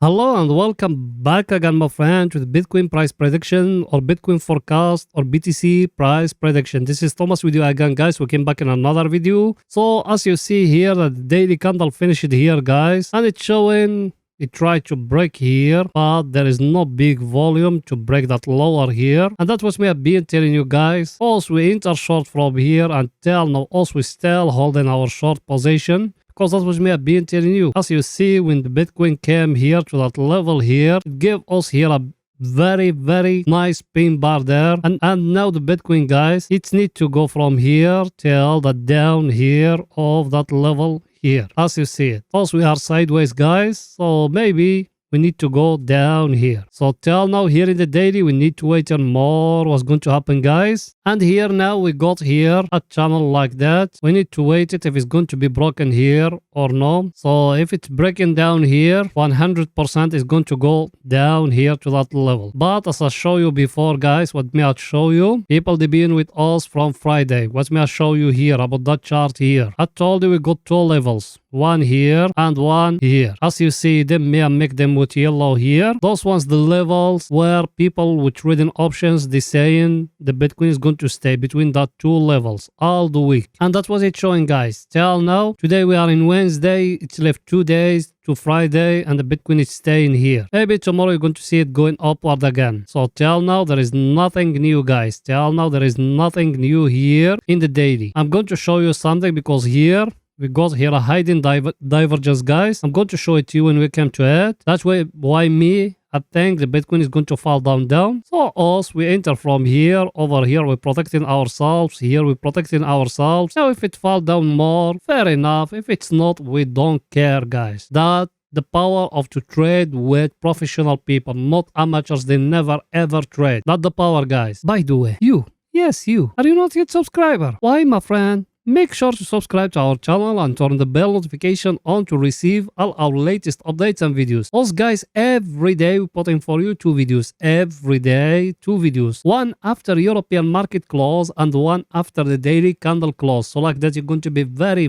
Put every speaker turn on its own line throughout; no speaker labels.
Hello and welcome back again, my friend, to the Bitcoin price prediction or Bitcoin forecast or BTC price prediction. This is Thomas with you again, guys. We came back in another video. So as you see here, the daily candle finished here, guys, and it's showing it tried to break here, but there is no big volume to break that lower here. And that was me have been telling you guys. Also, we enter short from here until now. Also, we still holding our short position. Because that was me have been telling you. As you see, when the Bitcoin came here to that level here, it gave us here a very nice pin bar there. And now the Bitcoin, guys, it need to go from here till the down here of that level here, as you see it. Also, we are sideways, guys, so maybe we need to go down here. So till now here in the daily, we need to wait on more what's going to happen, guys. And here now we got here a channel like that. We need to wait it if it's going to be broken here or no. So if it's breaking down here, 100% is going to go down here to that level. But as I show you before, guys, what me I show you, people they been with us from Friday. What me I show you here about that chart here. I told you we got two levels. One here and one here. As you see them, me I make them with yellow here. Those ones the levels where people with trading options they saying the Bitcoin is going to stay between that two levels all the week. And that's what it's showing, guys. Till now, today we are in Wednesday. It's left 2 days to Friday and the Bitcoin is staying here. Maybe tomorrow you're going to see it going upward again. So till now there is nothing new, guys. Till now there is nothing new here in the daily. I'm going to show you something because here we got here a hiding divergence, guys. I'm going to show it to you when we come to it. That's why me, I think the Bitcoin is going to fall down. So us, we enter from here, over here, we're protecting ourselves. Here, we're protecting ourselves. Now, if it fall down more, fair enough. If it's not, we don't care, guys. That the power of to trade with professional people, not amateurs. They never ever trade. Not the power, guys. By the way, you, yes, you, are you not yet subscriber? Why, my friend? Make sure to subscribe to our channel and turn the bell notification on to receive all our latest updates and videos. Also, guys, every day we put in for you 2 videos. Every day, 2 videos. One after European market close and one after the daily candle close. So like that, you're going to be very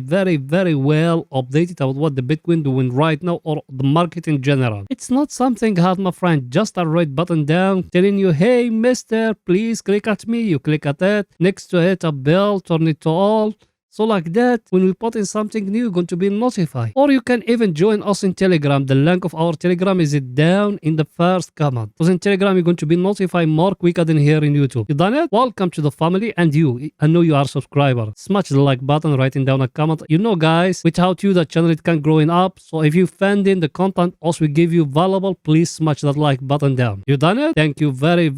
well updated about what the Bitcoin doing right now or the market in general. It's not something hard, my friend. Just a red button down telling you, hey, mister, please click at me. You click at it. Next to it, a bell, turn it to all. So like that, when we put in something new, you're going to be notified. Or you can even join us in Telegram. The link of our Telegram is down in the first comment. Because in Telegram, you're going to be notified more quicker than here in YouTube. You done it? Welcome to the family. And you, I know you are a subscriber. Smash the like button, writing down a comment. You know, guys, without you, the channel it can't growing up. So if you find in the content also we give you valuable, please smash that like button down. You done it? Thank you very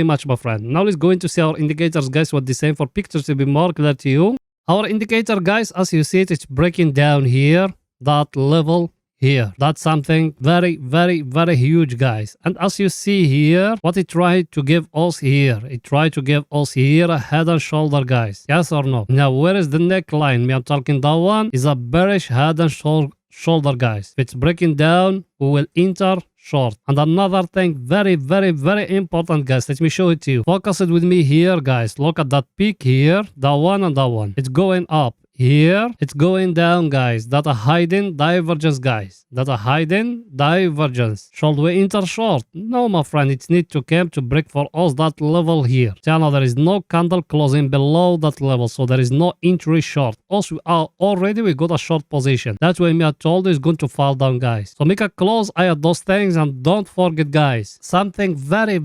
much, my friend. Now let's go into see our indicators, guys, what they saying for pictures to be more clear to you. Our indicator, guys, as you see it, it's breaking down here, that level here. That's something very huge, guys. And as you see here, what it tried to give us here, it tried to give us here a head and shoulder, guys. Yes or no? Now, where is the neckline? Me, I'm talking that one is a bearish head and shoulder, guys. If it's breaking down, we will enter short. And another thing, very important, guys. Let me show it to you. Focus it with me here, guys. Look at that peak here, that one and that one. It's going up. Here, it's going down, guys. That a hiding divergence, guys. That a hiding divergence. Should we enter short? No, my friend. It needs to come to break for us that level here. Channel, there is no candle closing below that level, so there is no entry short. Also, we got a short position. That's why me I told you it's going to fall down, guys. So make a close eye at those things and don't forget, guys, something very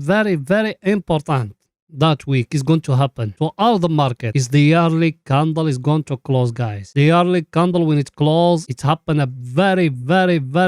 important that week is going to happen to all the market is the yearly candle is going to close, guys. The yearly candle, when it close, it's happen a very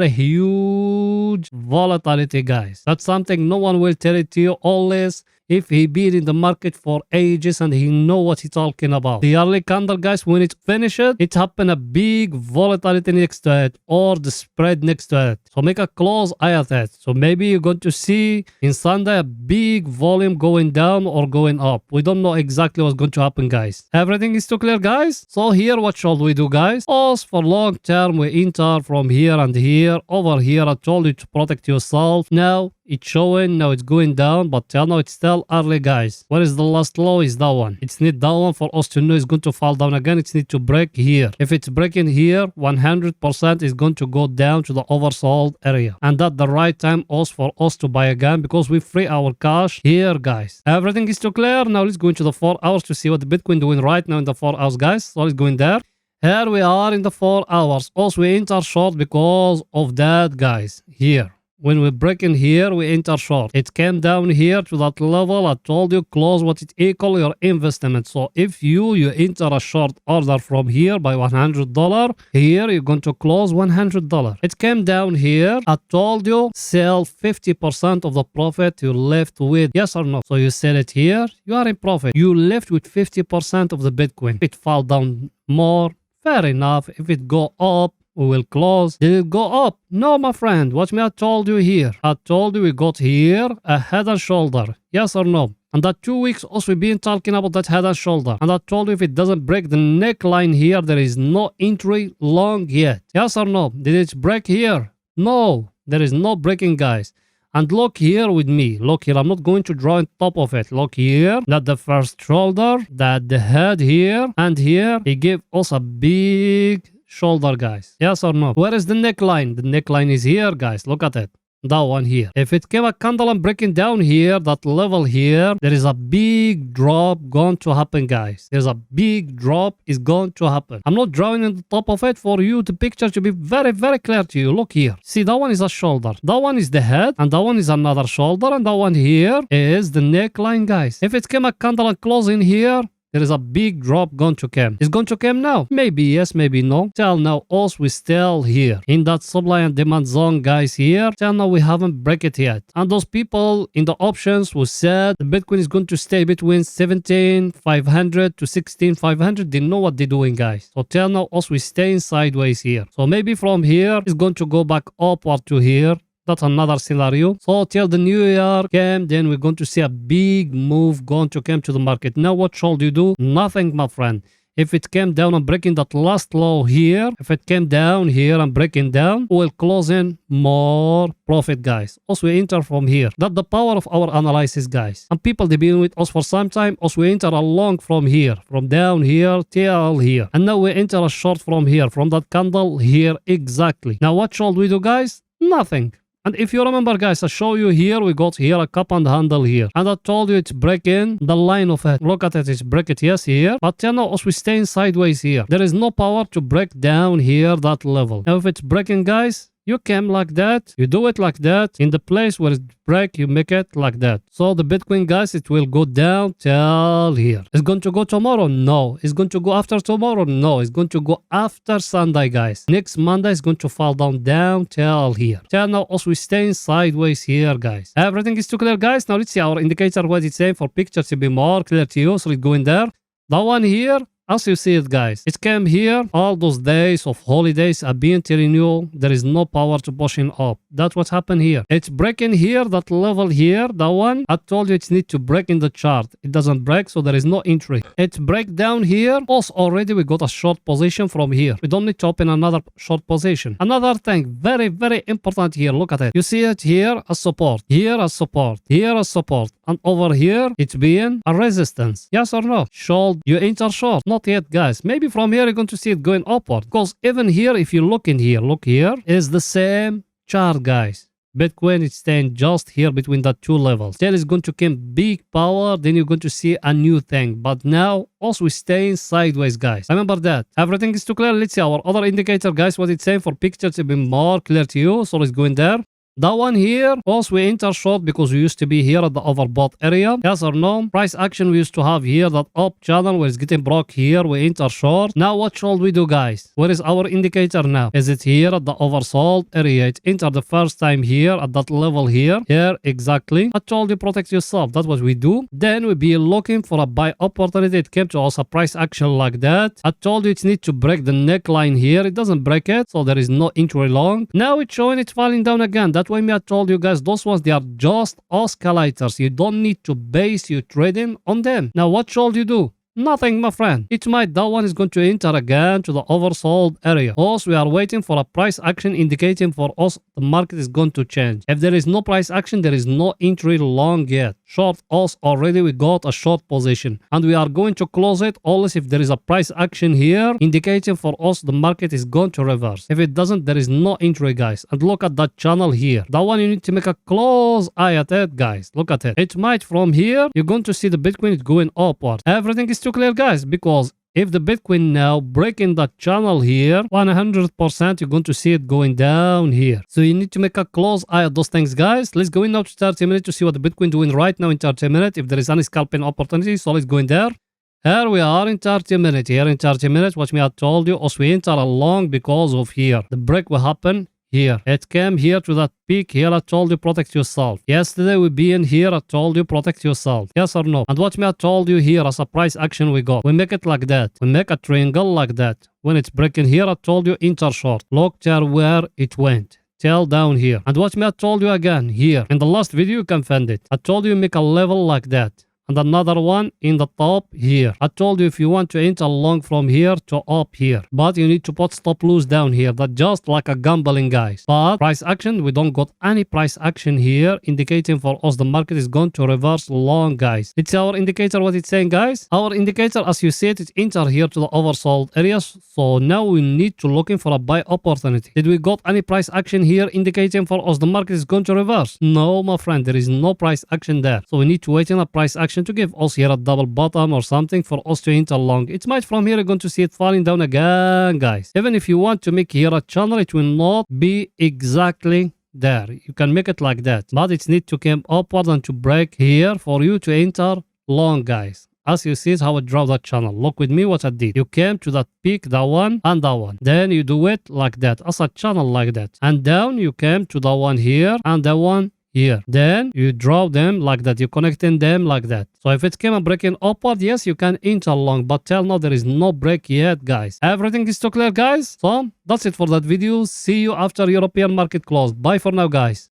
huge volatility, guys. That's something no one will tell it to you always if he been in the market for ages and he know what he's talking about. The yearly candle, guys, when it finishes, it happen a big volatility next to it or the spread next to it. So make a close eye at it. So maybe you're going to see in Sunday a big volume going down or going up. We don't know exactly what's going to happen, guys. Everything is too clear, guys? So here, what should we do, guys? Also, for long term, we enter from here and here. Over here, I told you to protect yourself. Now, It's showing now it's going down, but till now it's still early, guys. Where is the last low? Is that one. It's need that one for us to know it's going to fall down again. It's need to break here. If it's breaking here, 100% is going to go down to the oversold area. And that's the right time also for us to buy again because we free our cash here, guys. Everything is too clear. Now let's go into the 4 hours to see what the Bitcoin doing right now in the 4 hours, guys. So let's go in there. Here we are in the 4 hours. Also, we enter short because of that, guys. Here. When we break in here, we enter short. It came down here to that level. I told you, close what it equal your investment. So if you enter a short order from here by $100, here you're going to close $100. It came down here. I told you, sell 50% of the profit you left with. Yes or no? So you sell it here, you are in profit. You left with 50% of the Bitcoin. If it fall down more, fair enough. If it go up, we will close. Did it go up? No, my friend. Watch me. I told you here. I told you we got here a head and shoulder. Yes or no? And that 2 weeks also we've been talking about that head and shoulder. And I told you if it doesn't break the neckline here, there is no entry long yet. Yes or no? Did it break here? No. There is no breaking, guys. And look here with me. Look here. I'm not going to draw on top of it. Look here. That the first shoulder. That the head here. And here. He gave us a big shoulder, guys. Yes or no? Where is the neckline? The neckline is here, guys. Look at it. That one here. If it came a candle and breaking down here, that level here, there is a big drop going to happen, guys. There's a big drop is going to happen. I'm not drawing on the top of it for you. The picture to be very, very clear to you. Look here. See, that one is a shoulder. That one is the head. And that one is another shoulder. And that one here is the neckline, guys. If it came a candle and closing here, there is a big drop going to come. It's going to come now. Maybe yes, maybe no. Till now, also we still here. In that supply and demand zone, guys, here. Till now, we haven't break it yet. And those people in the options who said the Bitcoin is going to stay between 17,500 to 16,500, they know what they're doing, guys. So till now, also we staying sideways here. So maybe from here, it's going to go back upward to here. That's another scenario. So till the new year came, then we're going to see a big move going to come to the market. Now what should you do? Nothing, my friend. If it came down and breaking that last low here, if it came down here and breaking down, we'll close in more profit, guys. Also, we enter from here. That's the power of our analysis, guys. And people, they've been with us for some time. Also, we enter along from here, from down here till here. And now we enter a short from here, from that candle here exactly. Now, what should we do, guys? Nothing. And if you remember, guys, I show you here, we got here a cup and handle here. And I told you it's breaking the line of it. Look at it, it's break it, yes, here. But you know, as we staying sideways here, there is no power to break down here that level. Now, if it's breaking, guys, you came like that, you do it like that. In the place where it break, you make it like that. So the Bitcoin, guys, it will go down till here. It's going to go tomorrow? No. It's going to go after tomorrow? No. It's going to go after Sunday, guys. Next Monday is going to fall down till here. Till now, also we staying sideways here, guys. Everything is too clear, guys. Now let's see our indicator, what it's saying for picture to be more clear to you. So let's go in there. That one here. As you see it, guys, it came here. All those days of holidays, I've been telling you there is no power to pushing up. That's what happened here. It's breaking here, that level here, that one. I told you it needs to break in the chart. It doesn't break, so there is no entry. It break down here. Also, already we got a short position from here. We don't need to open another short position. Another thing, very, very important here. Look at it. You see it here as support. Here as support. Here as support. And over here, it's being a resistance. Yes or no? Should you enter short? Not yet, guys. Maybe from here, you're going to see it going upward. Because even here, if you look in here, look here, is the same chart, guys. Bitcoin is staying just here between the two levels. There is going to come big power, then you're going to see a new thing. But now, also we're staying sideways, guys. Remember that. Everything is too clear. Let's see our other indicator, guys, what it's saying for picture to be more clear to you. So let's go in there. That one here, also we enter short because we used to be here at the overbought area. Yes or no? Price action we used to have here, that up channel where it's getting broke here, we enter short. Now what should we do, guys? Where is our indicator now? Is it here at the oversold area? It entered the first time here at that level here. Here, exactly. I told you protect yourself. That's what we do. Then we be looking for a buy opportunity. It came to us a price action like that. I told you it needs to break the neckline here. It doesn't break it, so there is no entry long. Now it's showing it's falling down again. That's why I told you guys, those ones, they are just oscillators. You don't need to base your trading on them. Now, what should you do? Nothing, my friend. It might that one is going to enter again to the oversold area. Also, we are waiting for a price action indicating for us the market is going to change. If there is no price action, there is no entry long yet. Short us already, we got a short position and we are going to close it always if there is a price action here indicating for us the market is going to reverse. If it doesn't, there is no entry, guys. And look at that channel here. That one you need to make a close eye at it, guys. Look at it. It might from here you're going to see the Bitcoin is going upward. Everything is too clear, guys, because if the Bitcoin now breaking that channel here, 100% you're going to see it going down here. So you need to make a close eye at those things, guys. Let's go in now to 30 minutes to see what the Bitcoin doing right now in 30 minutes. If there is any scalping opportunity, so let's go in there. Here we are in 30 minutes. Here in 30 minutes, what me I told you, as we enter along because of here. The break will happen here. It came here to that peak here. I told you protect yourself. Yesterday we be in here. I told you protect yourself. Yes or no? And what me I told you here as a price action we got. We make it like that. We make a triangle like that. When it's breaking here, I told you enter short. Look there where it went. Tell down here. And what me I told you again here. In the last video you can find it. I told you make a level like that. And another one in the top here. I told you if you want to enter long from here to up here. But you need to put stop loss down here. That's just like a gambling, guys. But price action, we don't got any price action here indicating for us the market is going to reverse long, guys. It's our indicator what it's saying, guys. Our indicator, as you see it enter here to the oversold areas. So now we need to looking for a buy opportunity. Did we got any price action here indicating for us the market is going to reverse? No, my friend, there is no price action there. So we need to wait in a price action to give us here a double bottom or something for us to enter long. It might from here you're going to see it falling down again, guys. Even if you want to make here a channel, it will not be exactly there. You can make it like that, but it needs to come upward and to break here for you to enter long, guys. As you see how I draw that channel. Look with me what I did. You came to that peak, that one and that one. Then you do it like that as a channel like that. And down you came to the one here and the one here. Then you draw them like that. You connecting them like that. So if it came and breaking upward, yes, you can enter long. But till now, there is no break yet, guys. Everything is too clear, guys. So that's it for that video. See you after European market close. Bye for now, guys.